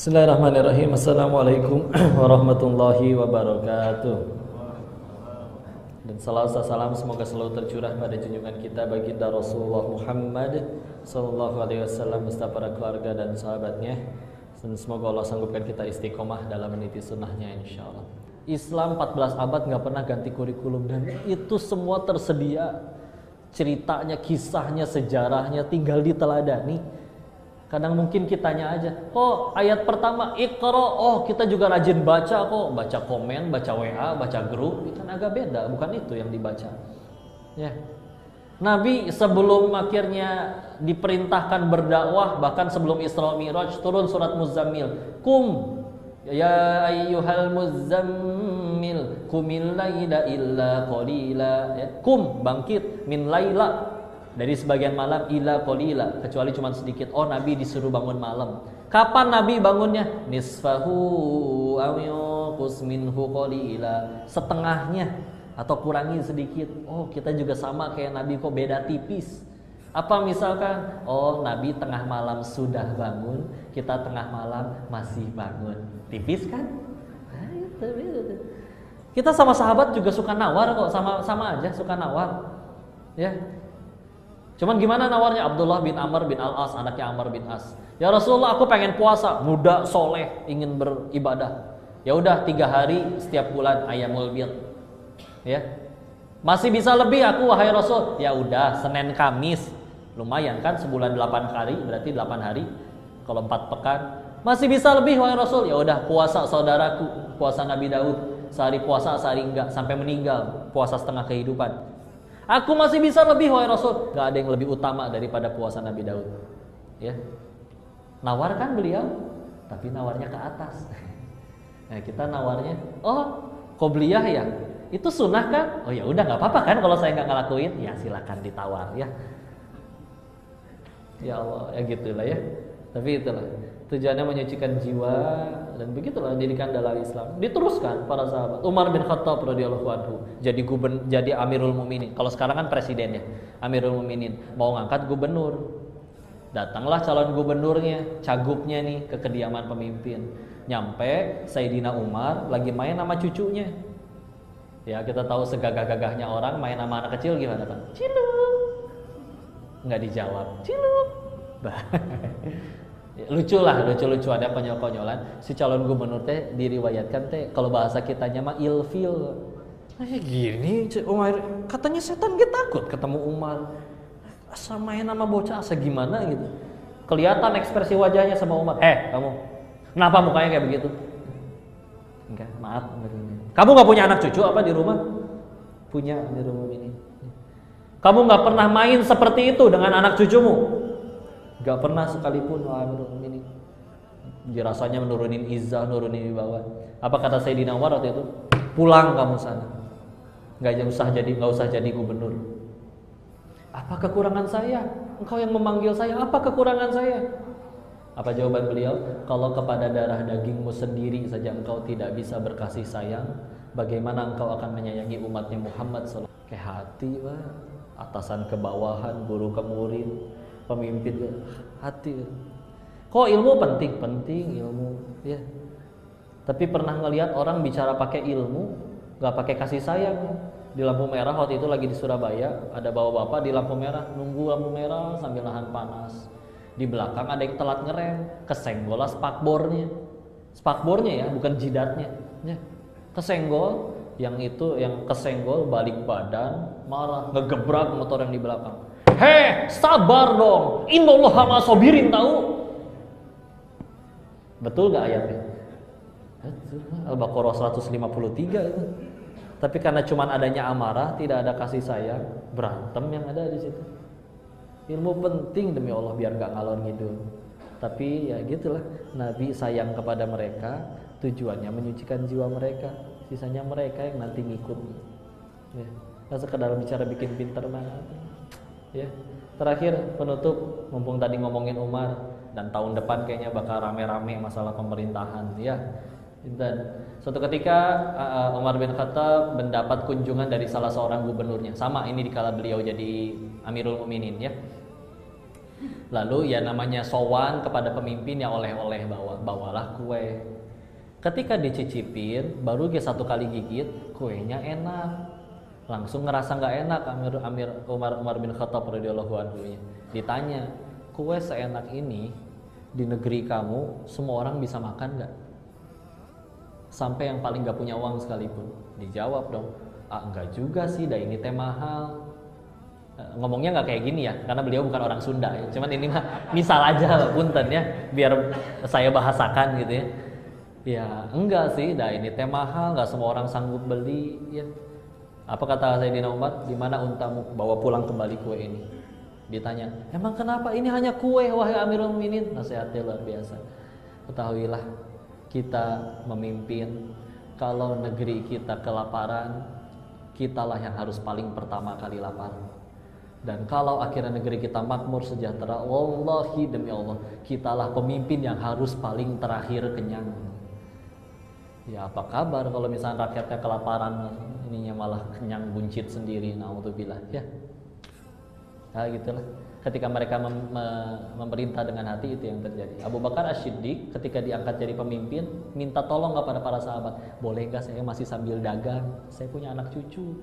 Bismillahirrahmanirrahim. Assalamualaikum warahmatullahi wabarakatuh. Dan salam semoga selalu tercurah pada junjungan kita baginda Rasulullah Muhammad sallallahu alaihi wasallam beserta para keluarga dan sahabatnya. Dan semoga Allah sanggupkan kita istiqomah dalam meniti sunnahnya insyaallah. Islam 14 abad nggak pernah ganti kurikulum, dan itu semua tersedia ceritanya, kisahnya, sejarahnya, tinggal diteladani. Kadang mungkin kitanya aja, oh ayat pertama Iqra, oh kita juga rajin baca kok, baca komen, baca WA, baca grup, itu kan agak beda, bukan itu yang dibaca. Ya. Nabi sebelum akhirnya diperintahkan berdakwah, bahkan sebelum Isra Mi'raj turun surat Muzammil, kum ya ayyuhal muzammil qumil laila illa qalila, ya. Kum bangkit, min laila dari sebagian malam, ila qalila kecuali cuma sedikit. Oh, Nabi disuruh bangun malam. Kapan Nabi bangunnya? Nisfahu aw yunqus minhu qalila, setengahnya atau kurangi sedikit. Oh, kita juga sama kayak Nabi kok, beda tipis. Apa misalkan? Oh, Nabi tengah malam sudah bangun, kita tengah malam masih bangun. Tipis kan? Nah, itu. Kita sama sahabat juga suka nawar kok, sama aja suka nawar. Ya. Cuman gimana nawarnya? Abdullah bin Amr bin Al-As, anaknya Amr bin As. Ya Rasulullah, aku pengen puasa, muda, soleh, ingin beribadah. Ya udah 3 hari setiap bulan ayamul bid. Ya. Masih bisa lebih aku wahai Rasul. Ya udah Senin Kamis. Lumayan kan, sebulan 8 hari, berarti 8 hari. Kalau 4 pekan, masih bisa lebih wahai Rasul. Ya udah puasa saudaraku, puasa Nabi Daud. Sehari puasa, sehari enggak, sampai meninggal, puasa setengah kehidupan. Aku masih bisa lebih wahai Rasul. Gak ada yang lebih utama daripada puasa Nabi Daud. Ya. Nawarkan beliau, tapi nawarnya ke atas. Nah, kita nawarnya, oh, qobliyah ya. Itu sunnah kan? Oh ya udah nggak apa-apa kan kalau saya nggak ngelakuin? Ya silakan ditawar ya. Ya Allah, ya gitulah ya. Tapi itulah tujuannya menyucikan jiwa, dan begitulah didikan dalam Islam. Diteruskan para sahabat. Umar bin Khattab radhiyallahu anhu jadi Amirul Mukminin. Kalau sekarang kan presiden ya, Amirul Mukminin. Mau ngangkat gubernur. Datanglah calon gubernurnya, cagupnya nih ke kediaman pemimpin. Nyampe Sayyidina Umar lagi main sama cucunya. Ya, kita tahu segagah-gagahnya orang main sama anak kecil gimana kan? Ciluk. Enggak dijawab. Ciluk. Lucu ada konyol-konyolan. Si calon gubernur teh diriwayatkan teh kalau bahasa kitanya mah ilfil. Gini Umar, katanya setan dia takut ketemu Umar. Asa main sama bocah asa gimana gitu. Kelihatan ekspresi wajahnya sama Umar. Kamu kenapa mukanya kayak begitu? Enggak, maaf. Kamu nggak punya anak cucu apa di rumah? Punya di rumah ini. Kamu nggak pernah main seperti itu dengan anak cucumu? Gak pernah sekalipun. Ini rasanya menurunin izzah, nurunin wibawa. Apa kata Sayyidina Umar waktu itu? Pulang kamu sana. Gak usah jadi gubernur. Apa kekurangan saya? Engkau yang memanggil saya. Apa kekurangan saya? Apa jawaban beliau? Kalau kepada darah dagingmu sendiri saja engkau tidak bisa berkasih sayang, bagaimana engkau akan menyayangi umatnya Muhammad SAW? Kayak hati, atasan ke bawahan, guru ke murid, pemimpin ke hati. Kok ilmu penting ilmu ya. Tapi pernah ngelihat orang bicara pakai ilmu nggak pakai kasih sayang? Di lampu merah waktu itu lagi di Surabaya, ada bapak-bapak di lampu merah nunggu lampu merah sambil nahan panas. Di belakang ada yang telat ngerem, kesenggol lah spakbornya ya, bukan jidatnya ya. Kesenggol, yang kesenggol balik badan, marah, ngegebrak motor yang di belakang. Sabar dong. Innallaha ma'as-sabirin tahu. Betul gak ayatnya? Betul. Al-Baqarah 153 itu. Tapi karena cuman adanya amarah, tidak ada kasih sayang, berantem yang ada di situ. Ilmu penting demi Allah biar gak ngalor ngidul. Tapi ya gitulah, Nabi sayang kepada mereka, tujuannya menyucikan jiwa mereka. Sisanya mereka yang nanti ngikut. Ya. Gak sekedar bicara bikin pinter banget. Ya, terakhir penutup, mumpung tadi ngomongin Umar, dan tahun depan kayaknya bakal rame-rame masalah pemerintahan ya. Dan suatu ketika Umar bin Khattab mendapat kunjungan dari salah seorang gubernurnya. Sama ini dikala beliau jadi Amirul Mukminin ya. Lalu ya namanya sowan kepada pemimpin ya oleh-oleh bawalah kue. Ketika dicicipin, baru dia satu kali gigit, kuenya enak. Langsung ngerasa nggak enak Umar bin Khattab radhiyallahu anhu. Ditanya, kue seenak ini di negeri kamu semua orang bisa makan nggak? Sampai yang paling nggak punya uang sekalipun. Dijawab dong, enggak juga sih, dah ini teh mahal. Ngomongnya nggak kayak gini ya, karena beliau bukan orang Sunda ya. Cuman ini mah misal aja punten ya, biar saya bahasakan gitu ya. Ya enggak sih, dah ini teh mahal, nggak semua orang sanggup beli ya. Apa kata Sayyidina Umar? Di mana untamu? Bawa pulang kembali kue ini. Ditanya, emang kenapa ini hanya kue wahai Amirul Mukminin? Nasihatnya luar biasa. Ketahuilah, kita memimpin, kalau negeri kita kelaparan, kitalah yang harus paling pertama kali lapar. Dan kalau akhirnya negeri kita makmur sejahtera, wallahi demi Allah, kitalah pemimpin yang harus paling terakhir kenyang. Ya apa kabar kalau misalnya rakyatnya kelaparan, ininya malah kenyang buncit sendiri, naudzubillah ya. Nah gitulah. Ketika mereka memerintah dengan hati, itu yang terjadi. Abu Bakar As-Siddiq ketika diangkat jadi pemimpin, minta tolong kepada para sahabat, boleh nggak saya masih sambil dagang? Saya punya anak cucu.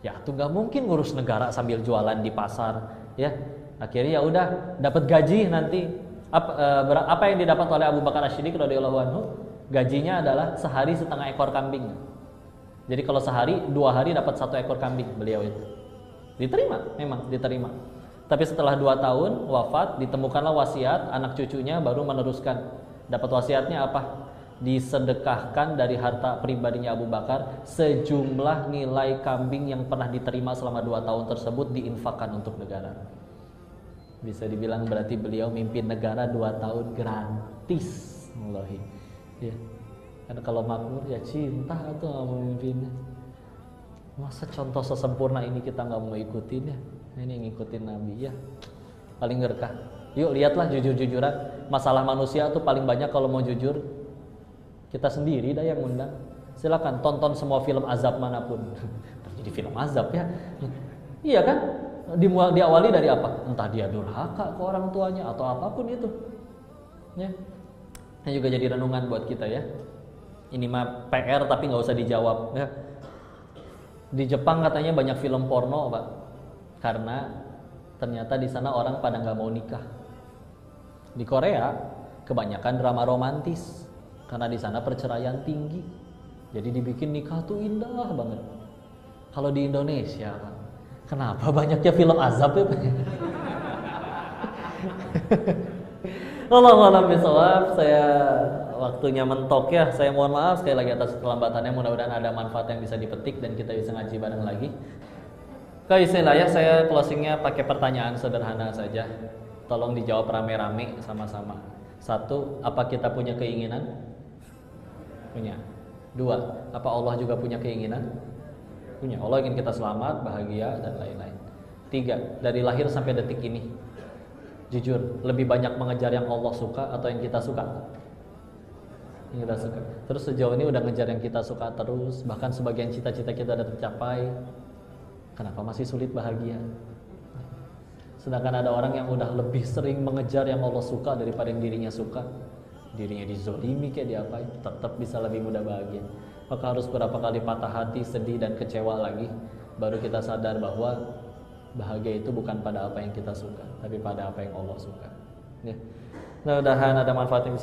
Ya tuh nggak mungkin ngurus negara sambil jualan di pasar, ya. Akhirnya ya udah dapat gaji nanti. Apa yang didapat oleh Abu Bakar As-Siddiq radhiyallahu anhu? Gajinya adalah sehari setengah ekor kambing. Jadi kalau sehari 2 hari dapat 1 ekor kambing beliau itu. Diterima, memang diterima. Tapi setelah 2 tahun wafat, ditemukanlah wasiat, anak cucunya baru meneruskan. Dapat wasiatnya apa? Disedekahkan dari harta pribadinya Abu Bakar sejumlah nilai kambing yang pernah diterima selama 2 tahun tersebut diinfakkan untuk negara. Bisa dibilang berarti beliau mimpin negara 2 tahun gratis. Wallahi. Ya. Karena kalau makmur ya cinta atau nggak mau memimpinnya. Masa contoh sesempurna ini kita nggak mau ikutin ya? Ini ngikutin Nabi ya, paling gerkah. Yuk lihatlah jujur-jujuran. Masalah manusia tuh paling banyak kalau mau jujur kita sendiri dah yang undang. Silakan tonton semua film azab manapun. Jadi film azab ya. Iya kan? Diawali dari apa? Entah dia durhaka ke orang tuanya atau apapun itu. Ya. Ini juga jadi renungan buat kita ya. Ini mah PR tapi nggak usah dijawab ya. Di Jepang katanya banyak film porno, Pak. Karena ternyata di sana orang pada nggak mau nikah. Di Korea kebanyakan drama romantis karena di sana perceraian tinggi. Jadi dibikin nikah tuh indah banget. Kalau di Indonesia, Pak, kenapa banyaknya film azab ya, Pak? Wallahu bisawab. Saya waktunya mentok ya. Saya mohon maaf sekali lagi atas kelambatannya. Mudah-mudahan ada manfaat yang bisa dipetik dan kita bisa ngaji bareng lagi. Istilah ya, saya closingnya pakai pertanyaan sederhana saja. Tolong dijawab rame-rame sama-sama. 1, apa kita punya keinginan? Punya. 2, apa Allah juga punya keinginan? Punya. Allah ingin kita selamat, bahagia dan lain-lain. 3, dari lahir sampai detik ini, jujur, lebih banyak mengejar yang Allah suka atau yang kita suka? Yang kita suka. Terus sejauh ini udah ngejar yang kita suka terus, bahkan sebagian cita-cita kita udah tercapai. Kenapa masih sulit bahagia? Sedangkan ada orang yang udah lebih sering mengejar yang Allah suka daripada yang dirinya suka. Dirinya dizolimi kayak diapain, tetap bisa lebih mudah bahagia. Maka harus berapa kali patah hati, sedih dan kecewa lagi, baru kita sadar bahwa bahagia itu bukan pada apa yang kita suka, tapi pada apa yang Allah suka. Ya. Mudah-mudahan ada manfaat yang bisa